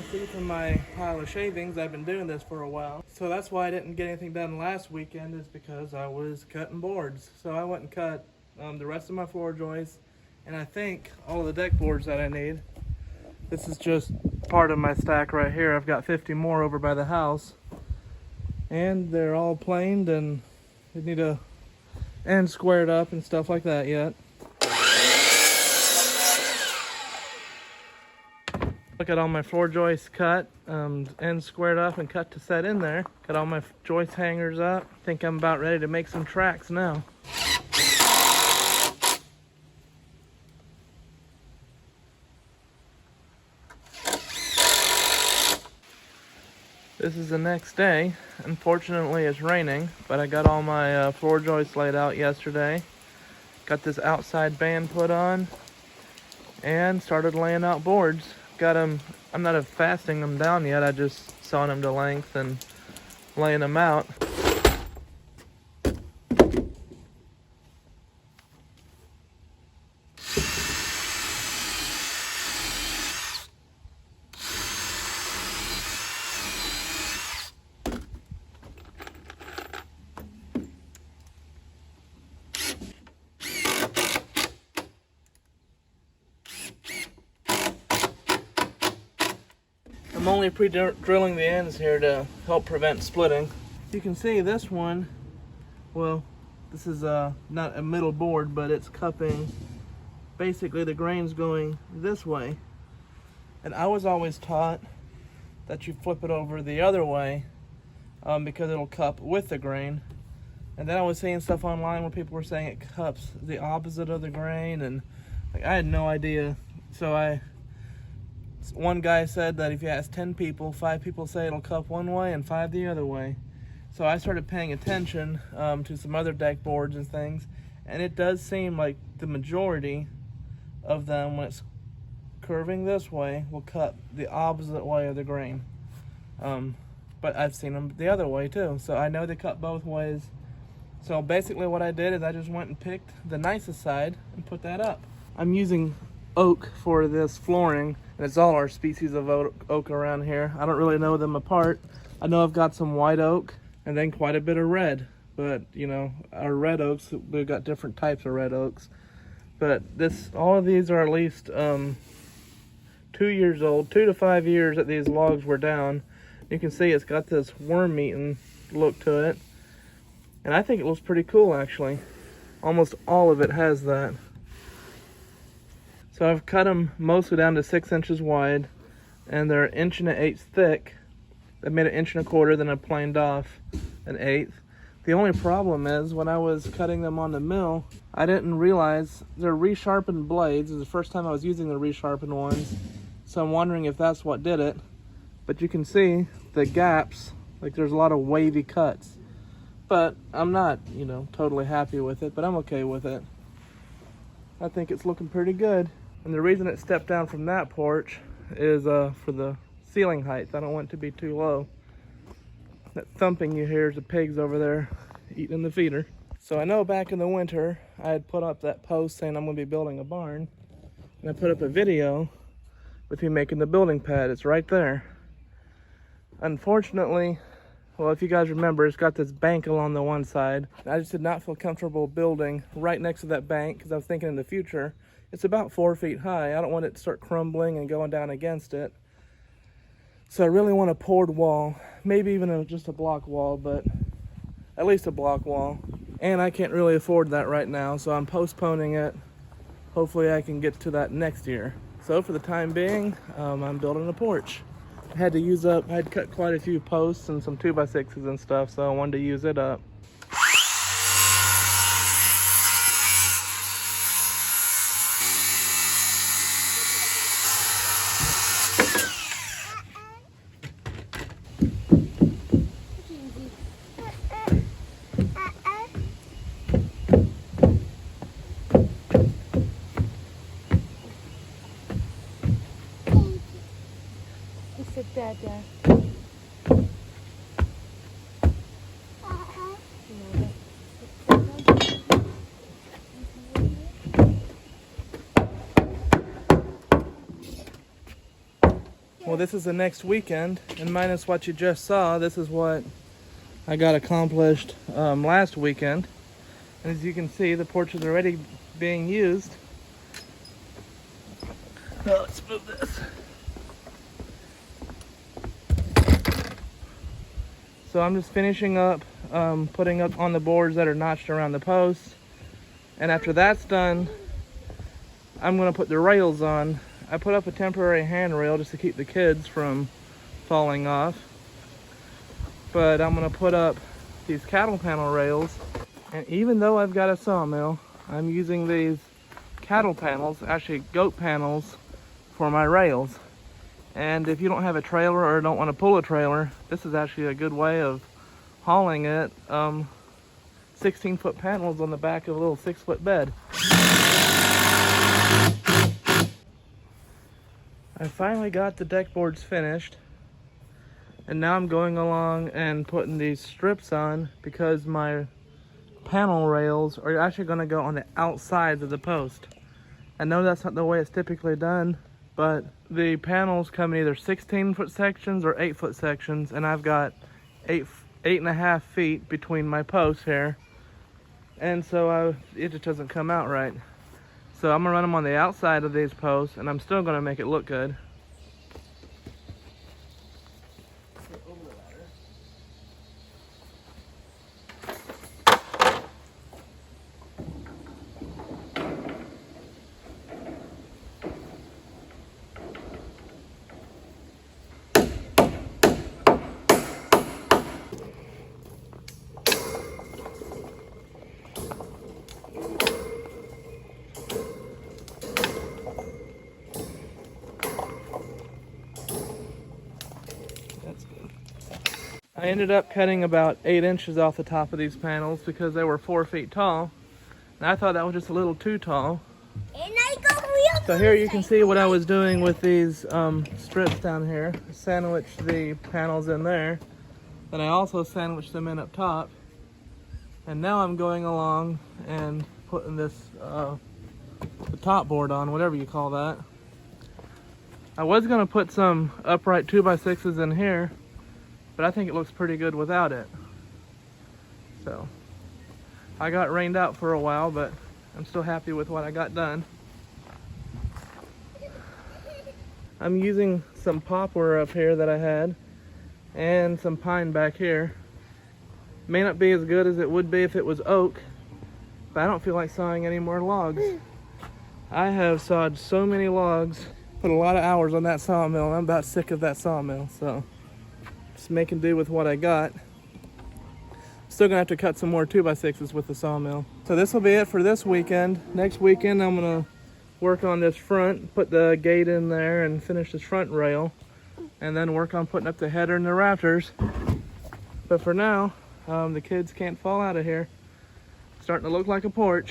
can see from my pile of shavings, I've been doing this for a while. So that's why I didn't get anything done last weekend, is because I was cutting boards. So I went and cut the rest of my floor joists, and I think all of the deck boards that I need. This is just part of my stack right here. I've got 50 more over by the house, and they're all planed and they need to end squared up and stuff like that yet. Look at all my floor joists cut, end squared up and cut to set in there. Got all my joist hangers up. Think I'm about ready to make some tracks now. This is the next day. Unfortunately, it's raining, but I got all my floor joists laid out yesterday. Got this outside band put on and started laying out boards. Got them, I'm not fasting them down yet. I just sawing them to length and laying them out. I'm only pre-drilling the ends here to help prevent splitting. You can see this one, well, this is not a middle board, but it's cupping. Basically the grain's going this way. And I was always taught that you flip it over the other way because it'll cup with the grain. And then I was seeing stuff online where people were saying it cups the opposite of the grain, and like, I had no idea. So one guy said that if you ask 10 people, 5 people say it'll cup one way and 5 the other way. So I started paying attention to some other deck boards and things, and it does seem like the majority of them, when it's curving this way, will cut the opposite way of the grain. But I've seen them the other way too, so I know they cut both ways. So basically what I did is I just went and picked the nicest side and put that up. I'm using oak for this flooring, and it's all our species of oak around here. I don't really know them apart. I know I've got some white oak and then quite a bit of red, but you know, our red oaks, we've got different types of red oaks. But all of these are at least 2 years old, 2 to 5 years that these logs were down. You can see it's got this worm-eaten look to it, and I think it looks pretty cool actually. Almost all of it has that. So I've cut them mostly down to 6 inches wide, and they're 1 1/8 inches thick. I made 1 1/4 inches, then I planed off 1/8. The only problem is when I was cutting them on the mill, I didn't realize they're resharpened blades. It's the first time I was using the resharpened ones, so I'm wondering if that's what did it. But you can see the gaps, like there's a lot of wavy cuts. But I'm not, you know, totally happy with it, but I'm okay with it. I think it's looking pretty good. And the reason it stepped down from that porch is for the ceiling height. I don't want it to be too low. That thumping you hear is the pigs over there eating the feeder. So I know back in the winter, I had put up that post saying I'm gonna be building a barn. And I put up a video with me making the building pad. It's right there. Unfortunately, well, if you guys remember, it's got this bank along the one side. I just did not feel comfortable building right next to that bank because I was thinking in the future, it's about 4 feet high. I don't want it to start crumbling and going down against it. So I really want a poured wall, maybe even just a block wall, but at least a block wall. And I can't really afford that right now, so I'm postponing it. Hopefully I can get to that next year. So for the time being, I'm building a porch. I had cut quite a few posts and some 2x6s and stuff, so I wanted to use it up. Sit Dada. Well, this is the next weekend, and minus what you just saw, this is what I got accomplished last weekend. And as you can see, the porch is already being used. Now let's move this. So I'm just finishing up putting up on the boards that are notched around the posts. And after that's done, I'm gonna put the rails on. I put up a temporary handrail just to keep the kids from falling off. But I'm gonna put up these cattle panel rails. And even though I've got a sawmill, I'm using these cattle panels, actually goat panels, for my rails. And if you don't have a trailer or don't want to pull a trailer, this is actually a good way of hauling it. 16-foot panels on the back of a little 6-foot bed. I finally got the deck boards finished, and now I'm going along and putting these strips on because my panel rails are actually going to go on the outsides of the post. I know that's not the way it's typically done, but the panels come in either 16-foot sections or 8-foot sections, and I've got 8.5 feet between my posts here, and so it just doesn't come out right. So I'm gonna run them on the outside of these posts, and I'm still gonna make it look good. I ended up cutting about 8 inches off the top of these panels because they were 4 feet tall. And I thought that was just a little too tall. So here you can see what I was doing with these strips down here. I sandwiched the panels in there. Then I also sandwiched them in up top. And now I'm going along and putting this the top board on, whatever you call that. I was going to put some upright 2x6s in here, but I think it looks pretty good without it. So I got rained out for a while, but I'm still happy with what I got done. I'm using some poplar up here that I had and some pine back here. May not be as good as it would be if it was oak, but I don't feel like sawing any more logs. I have sawed so many logs, put a lot of hours on that sawmill, and I'm about sick of that sawmill, so just making do with what I got. Still gonna have to cut some more 2x6s with the sawmill. So this will be it for this weekend. Next weekend I'm gonna work on this front, put the gate in there and finish this front rail, and then work on putting up the header and the rafters. But for now, the kids can't fall out of here. It's starting to look like a porch.